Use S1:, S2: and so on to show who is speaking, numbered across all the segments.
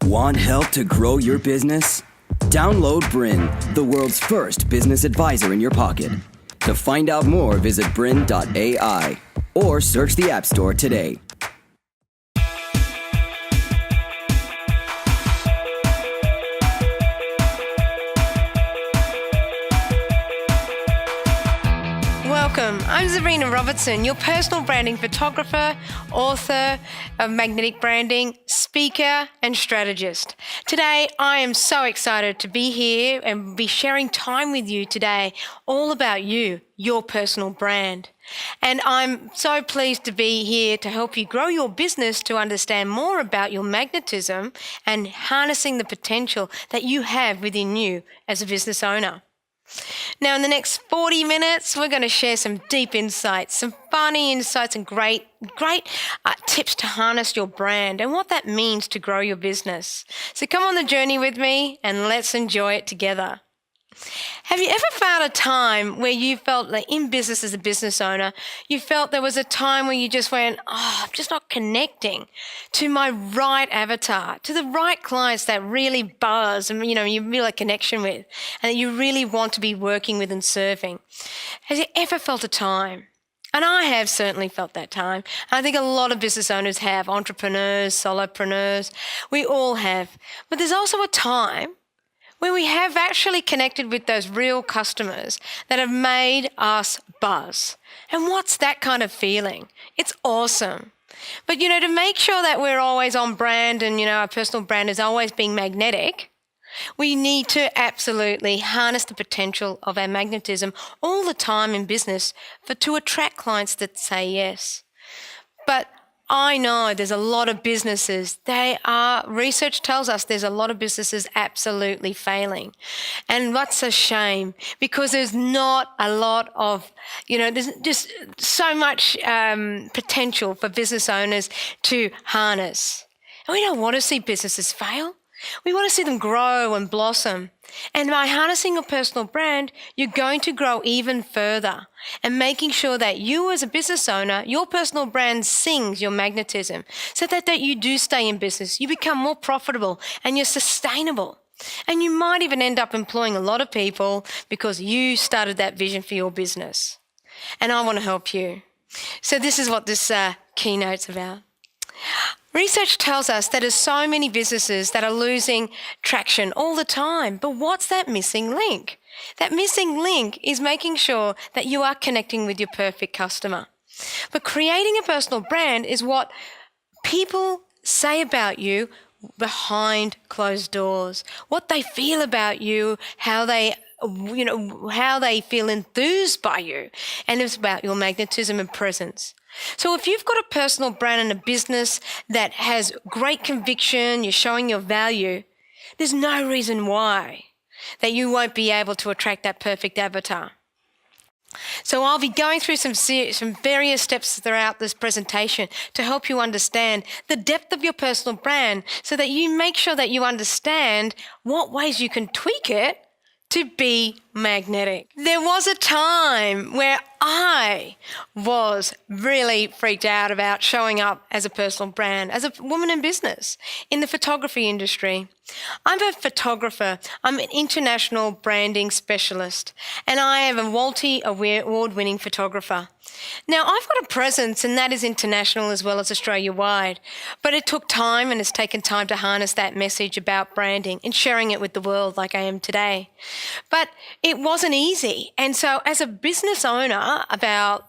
S1: Want help to grow your business? Download BRiN, the world's first business advisor in your pocket. To find out more, visit BRiN.ai or search the App Store today.
S2: Welcome, I'm Zahrina Robertson, your personal branding photographer, author of magnetic branding, speaker and strategist. Today, I am so excited to be here and be sharing time with you today all about you, your personal brand. And I'm so pleased to be here to help you grow your business to understand more about your magnetism and harnessing the potential that you have within you as a business owner. Now, in the next 40 minutes, we're going to share some deep insights, some funny insights and great tips to harness your brand and what that means to grow your business. So come on the journey with me and let's enjoy it together. Have you ever found a time where you felt like in business as a business owner, you felt there was a time where you just went, I'm just not connecting to my right avatar, to the right clients that really buzz and, you feel a connection with and that you really want to be working with and serving? Has you ever felt a time? And I have certainly felt that time. I think a lot of business owners have, entrepreneurs, solopreneurs, we all have. But there's also a time where we have actually connected with those real customers that have made us buzz. And what's that kind of feeling? It's awesome. But, to make sure that we're always on brand and, our personal brand is always being magnetic, we need to absolutely harness the potential of our magnetism all the time in business to attract clients that say yes. But I know there's a lot of businesses, research tells us there's a lot of businesses absolutely failing. And that's a shame because there's not a lot of, there's just so much potential for business owners to harness. And we don't want to see businesses fail. We want to see them grow and blossom. And by harnessing your personal brand, you're going to grow even further and making sure that you as a business owner, your personal brand sings your magnetism so that you do stay in business. You become more profitable and you're sustainable. And you might even end up employing a lot of people because you started that vision for your business. And I want to help you. So this is what this keynote's about. Research tells us that there's so many businesses that are losing traction all the time. But what's that missing link? That missing link is making sure that you are connecting with your perfect customer. But creating a personal brand is what people say about you behind closed doors, what they feel about you, how they feel enthused by you, and it's about your magnetism and presence. So if you've got a personal brand and a business that has great conviction, you're showing your value, there's no reason why that you won't be able to attract that perfect avatar. So I'll be going through some various steps throughout this presentation to help you understand the depth of your personal brand so that you make sure that you understand what ways you can tweak it to be magnetic. There was a time where I was really freaked out about showing up as a personal brand, as a woman in business, in the photography industry. I'm a photographer. I'm an international branding specialist, and I am a multi-award-winning photographer. Now, I've got a presence, and that is international as well as Australia-wide, but it took time and it's taken time to harness that message about branding and sharing it with the world like I am today. But it wasn't easy. And so as a business owner,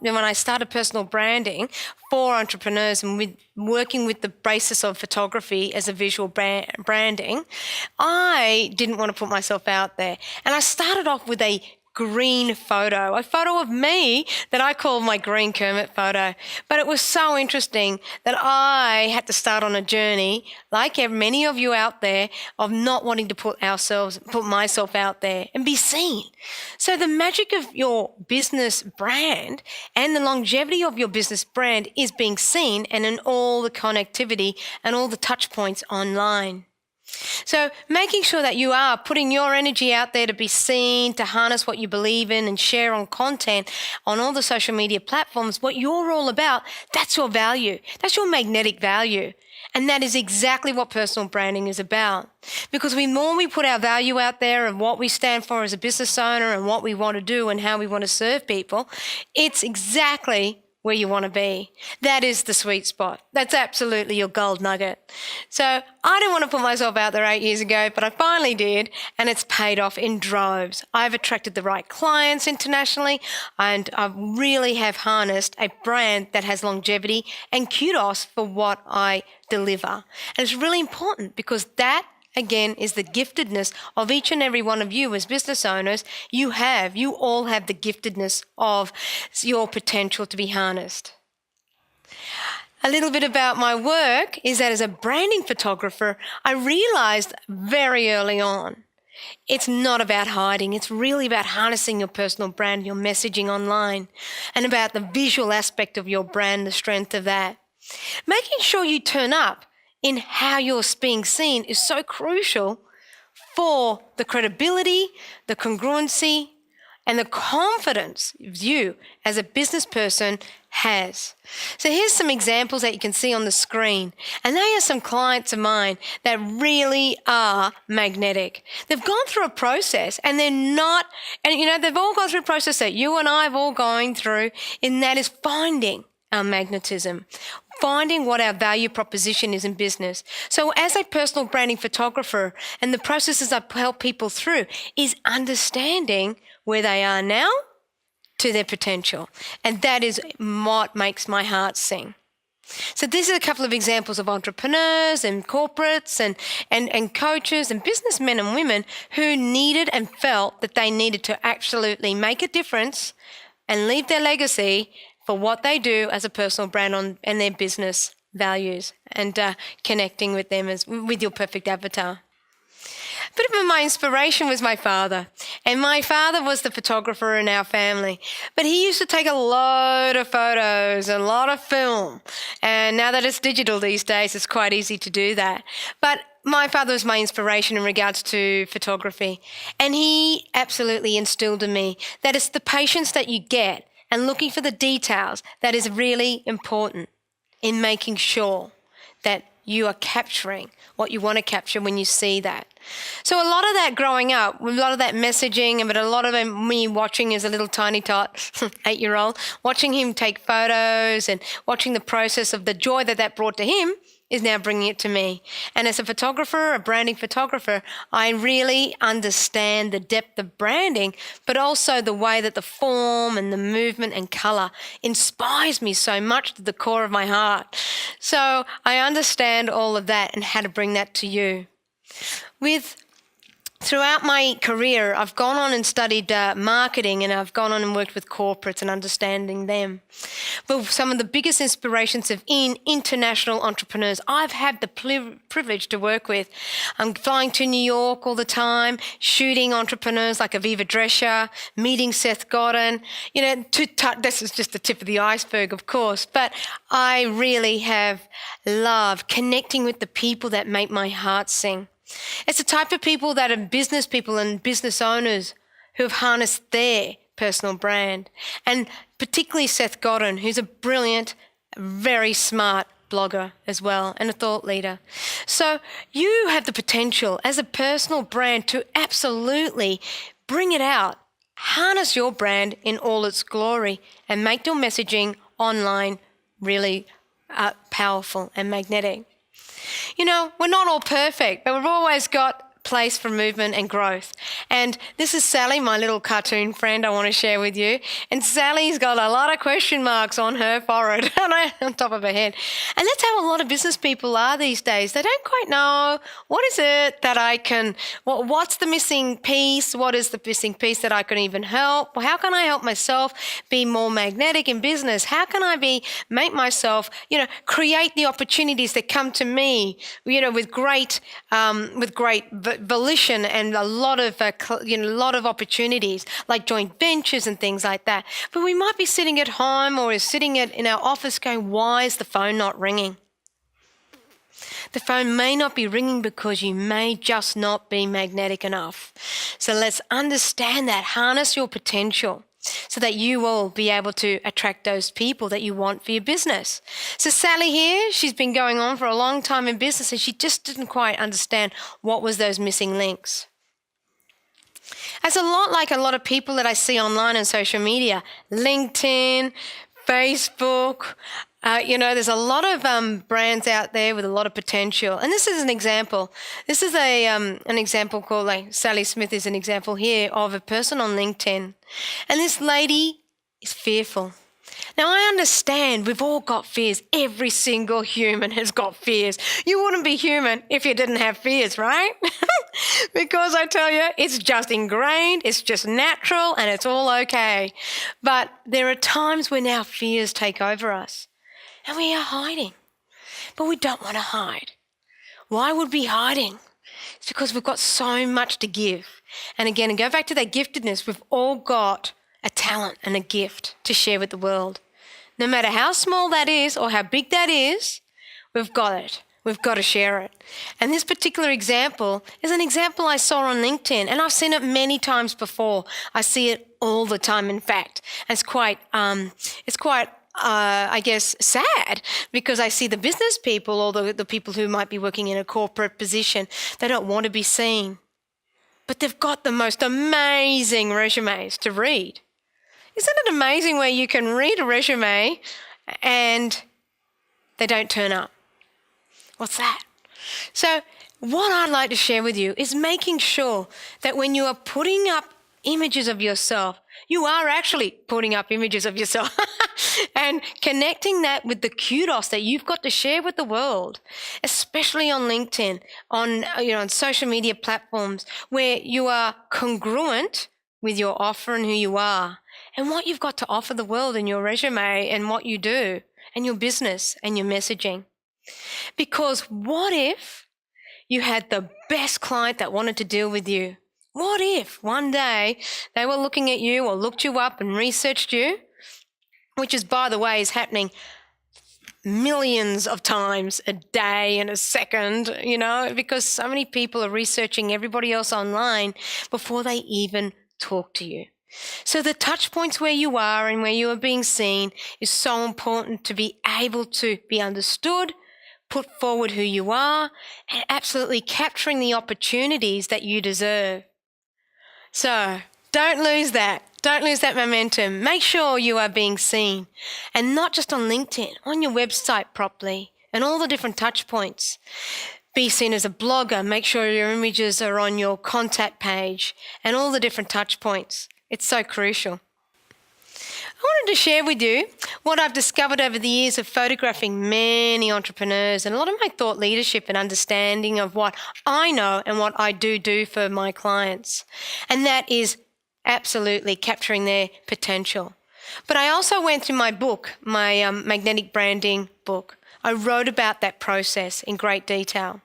S2: when I started personal branding for entrepreneurs and working with the basis of photography as a visual branding, I didn't want to put myself out there. And I started off with a green photo, a photo of me that I call my green Kermit photo. But it was so interesting that I had to start on a journey, like many of you out there, of not wanting to put myself out there and be seen. So the magic of your business brand and the longevity of your business brand is being seen and in all the connectivity and all the touch points online. So making sure that you are putting your energy out there to be seen, to harness what you believe in and share on content on all the social media platforms, what you're all about, that's your value. That's your magnetic value. And that is exactly what personal branding is about. Because the more we put our value out there of what we stand for as a business owner and what we want to do and how we want to serve people, it's exactly where you want to be. That is the sweet spot. That's absolutely your gold nugget. So I didn't want to put myself out there 8 years ago, but I finally did, and it's paid off in droves. I've attracted the right clients internationally, and I really have harnessed a brand that has longevity and kudos for what I deliver. And it's really important because that again, is the giftedness of each and every one of you as business owners. You all have the giftedness of your potential to be harnessed. A little bit about my work is that as a branding photographer, I realized very early on, it's not about hiding. It's really about harnessing your personal brand, your messaging online, and about the visual aspect of your brand, the strength of that. Making sure you turn up in how you're being seen is so crucial for the credibility, the congruency, and the confidence you as a business person has. So here's some examples that you can see on the screen. And they are some clients of mine that really are magnetic. They've gone through a process and they've all gone through a process that you and I have all going through, and that is finding our magnetism, finding what our value proposition is in business. So as a personal branding photographer, and the processes I help people through is understanding where they are now to their potential. And that is what makes my heart sing. So these are a couple of examples of entrepreneurs and corporates and coaches and businessmen and women who needed and felt that they needed to absolutely make a difference and leave their legacy for what they do as a personal brand and their business values, and connecting with them with your perfect avatar. A bit of my inspiration was my father. And my father was the photographer in our family. But he used to take a load of photos, a lot of film. And now that it's digital these days, it's quite easy to do that. But my father was my inspiration in regards to photography. And he absolutely instilled in me that it's the patience that you get and looking for the details that is really important in making sure that you are capturing what you want to capture when you see that. So a lot of that growing up, a lot of that messaging, but a lot of me watching as a little tiny tot, 8-year-old, watching him take photos and watching the process of the joy that brought to him is now bringing it to me. And as a photographer, a branding photographer, I really understand the depth of branding, but also the way that the form and the movement and color inspires me so much to the core of my heart. So I understand all of that and how to bring that to you. Throughout my career, I've gone on and studied marketing, and I've gone on and worked with corporates and understanding them. But some of the biggest inspirations of international entrepreneurs I've had the privilege to work with. I'm flying to New York all the time, shooting entrepreneurs like Aviva Drescher, meeting Seth Godin. This is just the tip of the iceberg, of course, but I really have loved connecting with the people that make my heart sing. It's the type of people that are business people and business owners who have harnessed their personal brand. And particularly Seth Godin, who's a brilliant, very smart blogger as well and a thought leader. So you have the potential as a personal brand to absolutely bring it out, harness your brand in all its glory, and make your messaging online really powerful and magnetic. We're not all perfect, but we've always got place for movement and growth. And this is Sally, my little cartoon friend I want to share with you. And Sally's got a lot of question marks on her forehead, on top of her head. And that's how a lot of business people are these days. They don't quite know what is it that I can, what's the missing piece? What is the missing piece that I can even help? How can I help myself be more magnetic in business? How can I make myself, create the opportunities that come to me, with great volition and a lot of opportunities like joint ventures and things like that. But we might be sitting at home or sitting in our office going, why is the phone not ringing? The phone may not be ringing because you may just not be magnetic enough. So let's understand that, harness your potential so that you will be able to attract those people that you want for your business. So Sally here, she's been going on for a long time in business and she just didn't quite understand what was those missing links. It's a lot like a lot of people that I see online on social media, LinkedIn, Facebook. There's a lot of brands out there with a lot of potential. And this is an example. This is an example called, like Sally Smith is an example here of a person on LinkedIn. And this lady is fearful. Now, I understand we've all got fears. Every single human has got fears. You wouldn't be human if you didn't have fears, right? Because I tell you, it's just ingrained, it's just natural, and it's all okay. But there are times when our fears take over us. And we are hiding, but we don't want to hide. Why would we be hiding? It's because we've got so much to give. And again, and go back to that giftedness, we've all got a talent and a gift to share with the world. No matter how small that is or how big that is, we've got it. We've got to share it. And this particular example is an example I saw on LinkedIn, and I've seen it many times before. I see it all the time, in fact. And it's quite sad because I see the business people or the people who might be working in a corporate position, they don't want to be seen. But they've got the most amazing resumes to read. Isn't it amazing where you can read a resume and they don't turn up? What's that? So what I'd like to share with you is making sure that when you are putting up images of yourself, you are actually putting up images of yourself and connecting that with the kudos that you've got to share with the world, especially on LinkedIn, on social media platforms where you are congruent with your offer and who you are and what you've got to offer the world in your resume and what you do and your business and your messaging. Because what if you had the best client that wanted to deal with you? What if one day they were looking at you or looked you up and researched you, which is, by the way, is happening millions of times a day and a second, because so many people are researching everybody else online before they even talk to you. So the touch points where you are and where you are being seen is so important to be able to be understood, put forward who you are, and absolutely capturing the opportunities that you deserve. So don't lose that. Don't lose that momentum. Make sure you are being seen, and not just on LinkedIn, on your website properly and all the different touch points. Be seen as a blogger. Make sure your images are on your contact page and all the different touch points. It's so crucial. I wanted to share with you what I've discovered over the years of photographing many entrepreneurs and a lot of my thought leadership and understanding of what I know and what I do for my clients. And that is absolutely capturing their potential. But I also went through my book, my magnetic branding book. I wrote about that process in great detail.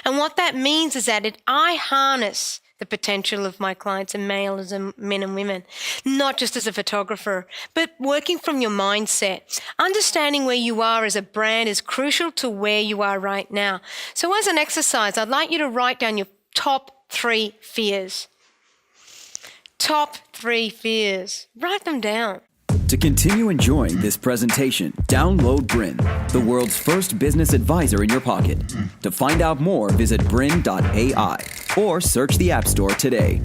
S2: And what that means is that I harness the potential of my clients and males and men and women, not just as a photographer, but working from your mindset. Understanding where you are as a brand is crucial to where you are right now. So as an exercise, I'd like you to write down your top 3 fears. Top 3 fears. Write them down.
S1: To continue enjoying this presentation, download BRiN, the world's first business advisor in your pocket. To find out more, visit BRiN.ai or search the App Store today.